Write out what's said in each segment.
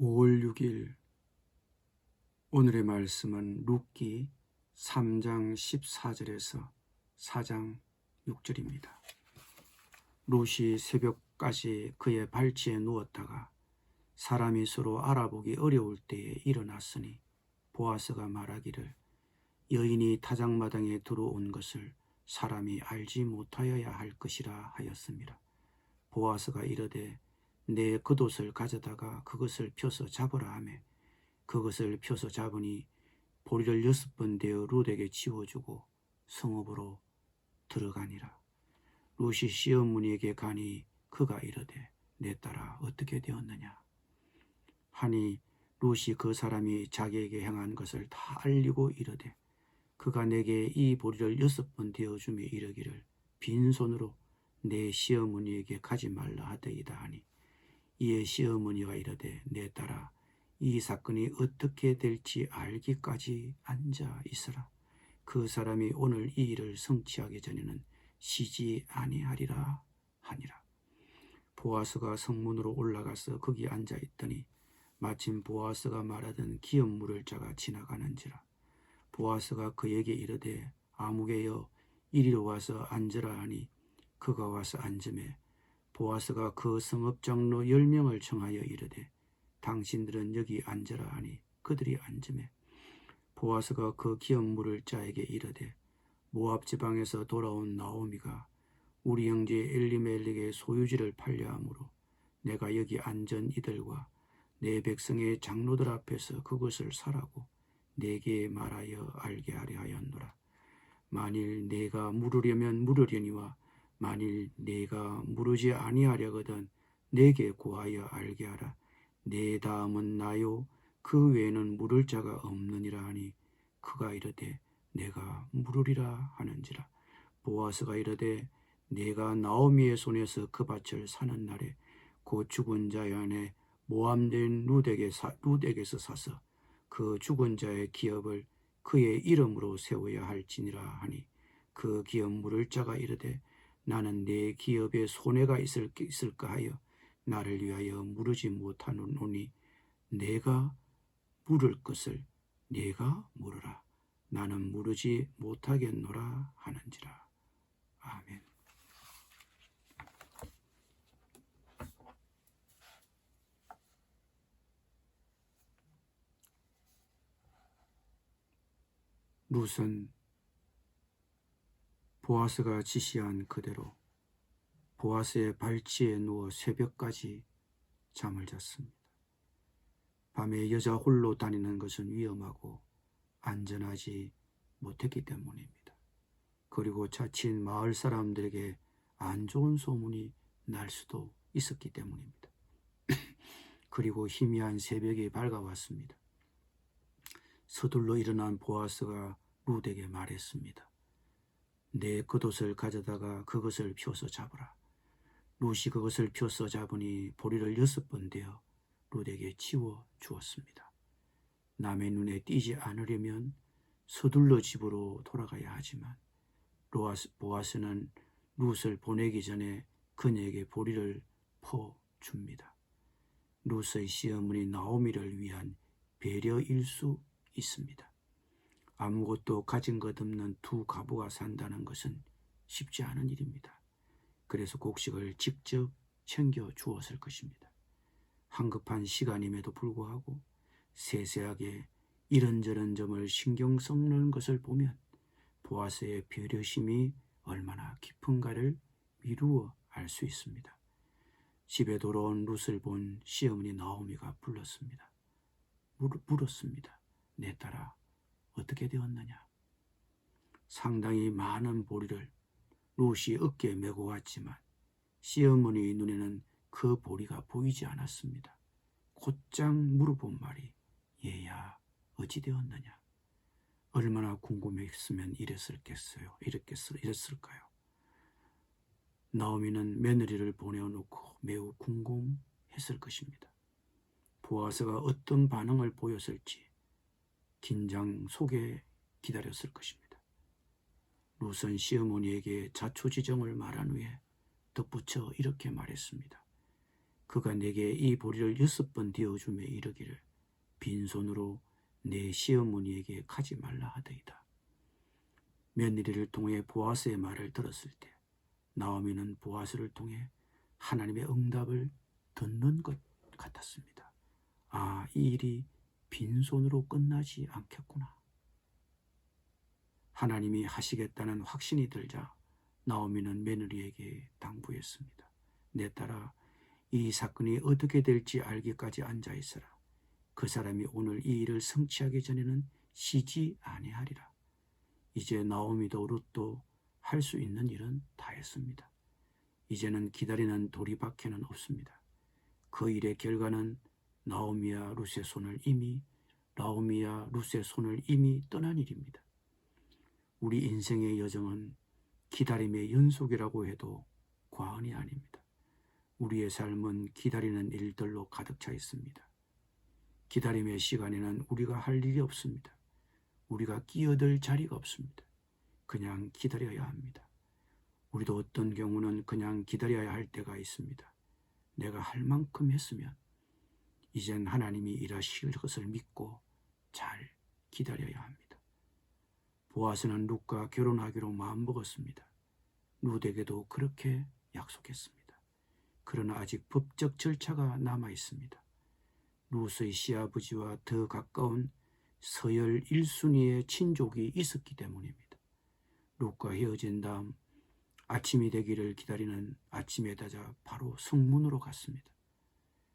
5월 6일 오늘의 말씀은 룻기 3장 14절에서 4장 6절입니다. 룻이 새벽까지 그의 발치에 누웠다가 사람이 서로 알아보기 어려울 때에 일어났으니 보아스가 말하기를 여인이 타작마당에 들어온 것을 사람이 알지 못하여야 할 것이라 하였습니다. 보아스가 이르되 내 겉옷을 가져다가 그것을 펴서 잡으라 하매 그것을 펴서 잡으니 보리를 6번 대어 룻에게 치워주고 성읍으로 들어가니라. 룻이 시어머니에게 가니 그가 이르되 내 딸아 어떻게 되었느냐 하니 룻이 그 사람이 자기에게 행한 것을 다 알리고 이르되 그가 내게 이 보리를 6번 대어주며 이르기를 빈손으로 내 시어머니에게 가지 말라 하더이다 하니 이에 시어머니가 이르되 내 딸아 이 사건이 어떻게 될지 알기까지 앉아 있으라. 그 사람이 오늘 이 일을 성취하기 전에는 쉬지 아니하리라 하니라. 보아스가 성문으로 올라가서 거기 앉아 있더니 마침 보아스가 말하던 기업 물을 자가 지나가는지라. 보아스가 그에게 이르되 아무개여 이리로 와서 앉으라 하니 그가 와서 앉으매 보아스가 그 성읍 장로 10명을 청하여 이르되 당신들은 여기 앉으라 하니 그들이 앉으매 보아스가 그 기업 물을 자에게 이르되 모압 지방에서 돌아온 나오미가 우리 형제 엘리멜렉의 소유지를 팔려 하므로 내가 여기 앉은 이들과 내 백성의 장로들 앞에서 그것을 사라고 내게 말하여 알게 하려 하였노라. 만일 내가 물으려면 물으려니와 만일 내가 물으지 아니하려거든 내게 구하여 알게 하라. 내 다음은 나요 그 외에는 물을 자가 없느니라 하니 그가 이르되 내가 물으리라 하는지라. 보아스가 이르되 내가 나오미의 손에서 그 밭을 사는 날에 그 죽은 자의 안에 모함된 룻에게서 사서 그 죽은 자의 기업을 그의 이름으로 세워야 할지니라 하니 그 기업 물을 자가 이르되 나는 내 기업에 손해가 있을까 하여 나를 위하여 물으지 못하노니 내가 물을 것을 내가 물으라. 나는 물으지 못하겠노라 하는지라. 아멘. 룻은 보아스가 지시한 그대로 보아스의 발치에 누워 새벽까지 잠을 잤습니다. 밤에 여자 홀로 다니는 것은 위험하고 안전하지 못했기 때문입니다. 그리고 자칫 마을 사람들에게 안 좋은 소문이 날 수도 있었기 때문입니다. 그리고 희미한 새벽이 밝아왔습니다. 서둘러 일어난 보아스가 룻에게 말했습니다. 내 겉옷을 가져다가 그것을 펴서 잡으라. 룻이 그것을 펴서 잡으니 보리를 6번 대어 룻에게 치워 주었습니다. 남의 눈에 띄지 않으려면 서둘러 집으로 돌아가야 하지만 보아스는 룻을 보내기 전에 그녀에게 보리를 퍼줍니다. 룻의 시어머니 나오미를 위한 배려일 수 있습니다. 아무것도 가진 것 없는 두 가부가 산다는 것은 쉽지 않은 일입니다. 그래서 곡식을 직접 챙겨 주었을 것입니다. 한급한 시간임에도 불구하고 세세하게 이런저런 점을 신경 썩는 것을 보면 보아스의 배려심이 얼마나 깊은가를 미루어 알 수 있습니다. 집에 돌아온 룻을 본 시어머니 나오미가 물었습니다. 내 딸아 어떻게 되었느냐. 상당히 많은 보리를 룻이 어깨에 메고 왔지만 시어머니의 눈에는 그 보리가 보이지 않았습니다. 곧장 물어본 말이 얘야 어찌 되었느냐. 얼마나 궁금했으면 이랬을까요. 나오미는 며느리를 보내어놓고 매우 궁금했을 것입니다. 보아스가 어떤 반응을 보였을지 긴장 속에 기다렸을 것입니다. 룻은 시어머니에게 자초지정을 말한 후에 덧붙여 이렇게 말했습니다. 그가 내게 이 보리를 6번 되어주며 이르기를 빈손으로 내 시어머니에게 가지 말라 하더이다. 며느리를 통해 보아스의 말을 들었을 때 나오미는 보아스를 통해 하나님의 응답을 듣는 것 같았습니다. 아, 이 일이 빈손으로 끝나지 않겠구나. 하나님이 하시겠다는 확신이 들자 나오미는 며느리에게 당부했습니다. 내 딸아, 이 사건이 어떻게 될지 알기까지 앉아 있어라. 그 사람이 오늘 이 일을 성취하기 전에는 쉬지 아니하리라. 이제 나오미도 룻도 할 수 있는 일은 다 했습니다. 이제는 기다리는 도리밖에는 없습니다. 그 일의 결과는 나오미와 룻의 손을 이미 떠난 일입니다. 우리 인생의 여정은 기다림의 연속이라고 해도 과언이 아닙니다. 우리의 삶은 기다리는 일들로 가득 차 있습니다. 기다림의 시간에는 우리가 할 일이 없습니다. 우리가 끼어들 자리가 없습니다. 그냥 기다려야 합니다. 우리도 어떤 경우는 그냥 기다려야 할 때가 있습니다. 내가 할 만큼 했으면 이젠 하나님이 일하실 것을 믿고 잘 기다려야 합니다. 보아스는 룻과 결혼하기로 마음먹었습니다. 룻에게도 그렇게 약속했습니다. 그러나 아직 법적 절차가 남아 있습니다. 룻의 시아버지와 더 가까운 서열 1순위의 친족이 있었기 때문입니다. 룻과 헤어진 다음 아침이 되기를 기다리는 아침에 다자 바로 성문으로 갔습니다.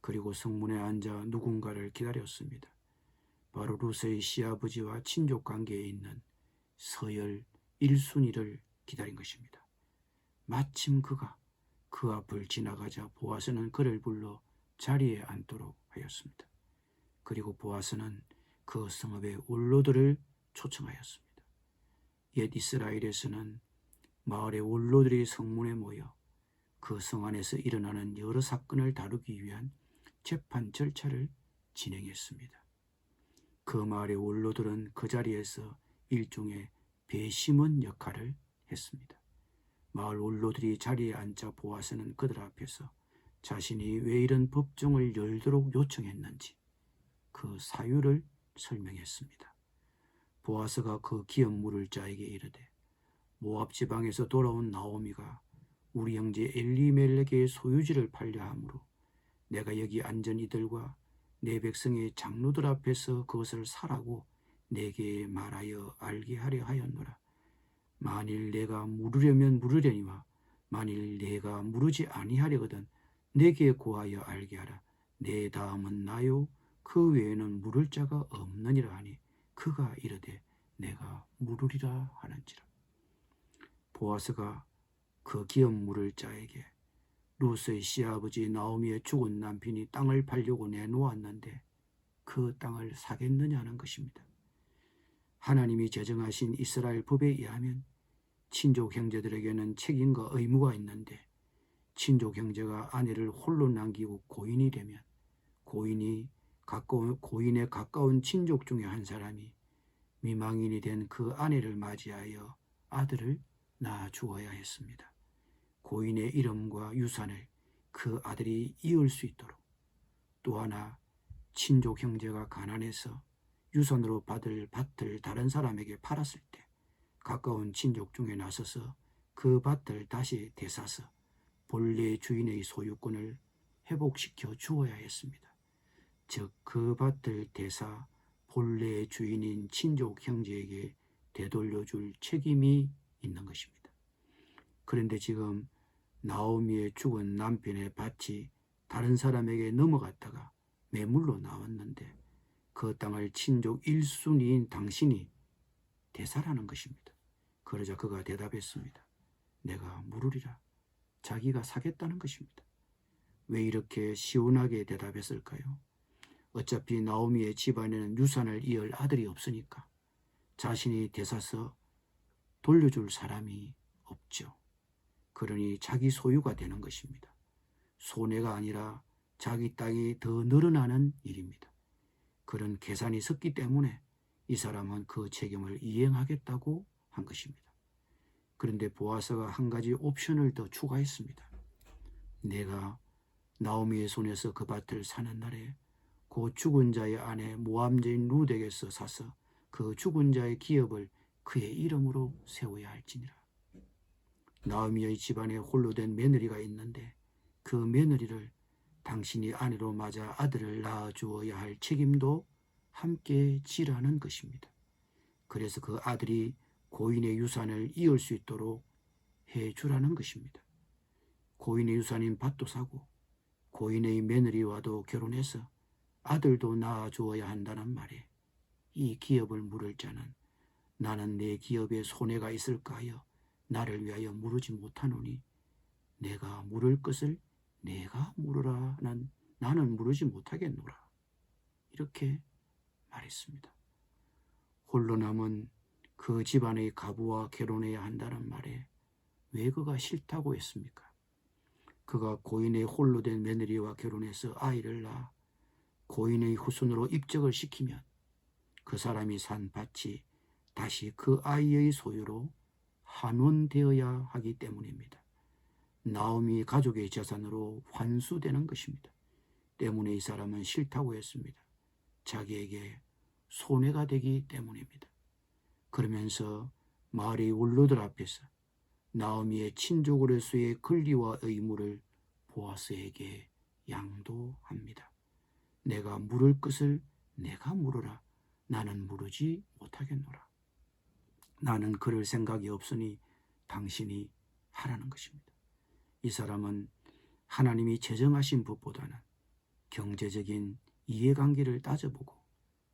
그리고 성문에 앉아 누군가를 기다렸습니다. 바로 룻의 시아버지와 친족 관계에 있는 서열 1순위를 기다린 것입니다. 마침 그가 그 앞을 지나가자 보아스는 그를 불러 자리에 앉도록 하였습니다. 그리고 보아스는 그 성읍의 원로들을 초청하였습니다. 옛 이스라엘에서는 마을의 원로들이 성문에 모여 그 성 안에서 일어나는 여러 사건을 다루기 위한 재판 절차를 진행했습니다. 그 마을의 원로들은 그 자리에서 일종의 배심원 역할을 했습니다. 마을 원로들이 자리에 앉자 보아스는 그들 앞에서 자신이 왜 이런 법정을 열도록 요청했는지 그 사유를 설명했습니다. 보아스가 그 기업물을 자에게 이르되 모압 지방에서 돌아온 나오미가 우리 형제 엘리멜렉의 소유지를 팔려 하므로 내가 여기 앉은 이들과 내 백성의 장로들 앞에서 그것을 사라고 내게 말하여 알게 하려 하였노라. 만일 내가 물으려면 물으려니와 만일 내가 물으지 아니하려거든 내게 고하여 알게 하라. 내 다음은 나요 그 외에는 물을 자가 없느니라 하니 그가 이르되 내가 물으리라 하는지라. 보아스가 그 기업 물을 자에게 룻의 시아버지 나오미의 죽은 남편이 땅을 팔려고 내놓았는데 그 땅을 사겠느냐는 것입니다. 하나님이 제정하신 이스라엘 법에 의하면 친족 형제들에게는 책임과 의무가 있는데 친족 형제가 아내를 홀로 남기고 고인이 되면 고인에 가까운 친족 중에 한 사람이 미망인이 된 그 아내를 맞이하여 아들을 낳아 주어야 했습니다. 고인의 이름과 유산을 그 아들이 이을 수 있도록. 또 하나 친족 형제가 가난해서 유산으로 받을 밭을 다른 사람에게 팔았을 때 가까운 친족 중에 나서서 그 밭을 다시 되사서 본래 주인의 소유권을 회복시켜 주어야 했습니다. 즉 그 밭을 되사 본래 주인인 친족 형제에게 되돌려줄 책임이 있는 것입니다. 그런데 지금 나오미의 죽은 남편의 밭이 다른 사람에게 넘어갔다가 매물로 나왔는데 그 땅을 친족 1순위인 당신이 되사라는 것입니다. 그러자 그가 대답했습니다. 내가 물으리라. 자기가 사겠다는 것입니다. 왜 이렇게 시원하게 대답했을까요? 어차피 나오미의 집안에는 유산을 이을 아들이 없으니까 자신이 되사서 돌려줄 사람이 없죠. 그러니 자기 소유가 되는 것입니다. 손해가 아니라 자기 땅이 더 늘어나는 일입니다. 그런 계산이 섰기 때문에 이 사람은 그 책임을 이행하겠다고 한 것입니다. 그런데 보아스가 한 가지 옵션을 더 추가했습니다. 내가 나오미의 손에서 그 밭을 사는 날에 그 죽은 자의 아내 모함자인 룻에게서 사서 그 죽은 자의 기업을 그의 이름으로 세워야 할지니라. 나오미의 집안에 홀로 된 며느리가 있는데 그 며느리를 당신이 아내로 맞아 아들을 낳아 주어야 할 책임도 함께 지라는 것입니다. 그래서 그 아들이 고인의 유산을 이을 수 있도록 해주라는 것입니다. 고인의 유산인 밭도 사고 고인의 며느리와도 결혼해서 아들도 낳아 주어야 한다는 말에 이 기업을 물을 자는 나는 내 기업에 손해가 있을까 하여 나를 위하여 물으지 못하노니 내가 물을 것을 내가 물으라 나는 물으지 못하겠노라. 이렇게 말했습니다. 홀로 남은 그 집안의 가부와 결혼해야 한다는 말에 왜 그가 싫다고 했습니까? 그가 고인의 홀로 된 며느리와 결혼해서 아이를 낳아 고인의 후손으로 입적을 시키면 그 사람이 산 밭이 다시 그 아이의 소유로 환원되어야 하기 때문입니다. 나오미 가족의 재산으로 환수되는 것입니다. 때문에 이 사람은 싫다고 했습니다. 자기에게 손해가 되기 때문입니다. 그러면서 마을의 원로들 앞에서 나오미의 친족으로서의 권리와 의무를 보아스에게 양도합니다. 내가 물을 것을 내가 물으라. 나는 물으지 못하겠노라. 나는 그럴 생각이 없으니 당신이 하라는 것입니다. 이 사람은 하나님이 제정하신 법보다는 경제적인 이해관계를 따져보고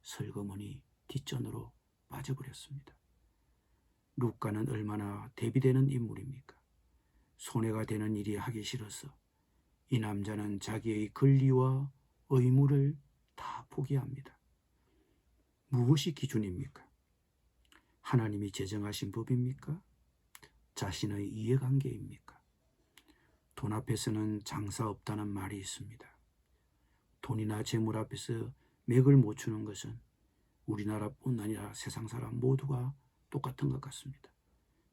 슬그머니 뒷전으로 빠져버렸습니다. 룻가는 얼마나 대비되는 인물입니까? 손해가 되는 일이 하기 싫어서 이 남자는 자기의 권리와 의무를 다 포기합니다. 무엇이 기준입니까? 하나님이 제정하신 법입니까? 자신의 이해관계입니까? 돈 앞에서는 장사 없다는 말이 있습니다. 돈이나 재물 앞에서 맥을 못 추는 것은 우리나라뿐 아니라 세상 사람 모두가 똑같은 것 같습니다.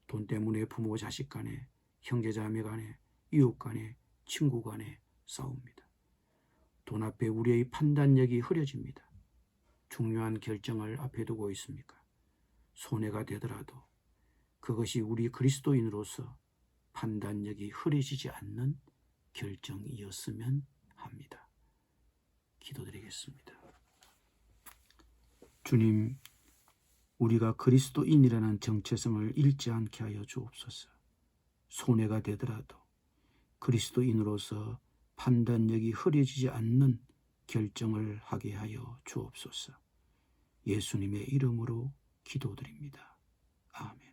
돈 때문에 부모 자식 간에, 형제자매 간에, 이웃 간에, 친구 간에 싸웁니다. 돈 앞에 우리의 판단력이 흐려집니다. 중요한 결정을 앞에 두고 있습니까? 손해가 되더라도 그것이 우리 그리스도인으로서 판단력이 흐려지지 않는 결정이었으면 합니다. 기도드리겠습니다. 주님, 우리가 그리스도인이라는 정체성을 잃지 않게 하여 주옵소서. 손해가 되더라도 그리스도인으로서 판단력이 흐려지지 않는 결정을 하게 하여 주옵소서. 예수님의 이름으로 기도드립니다. 아멘.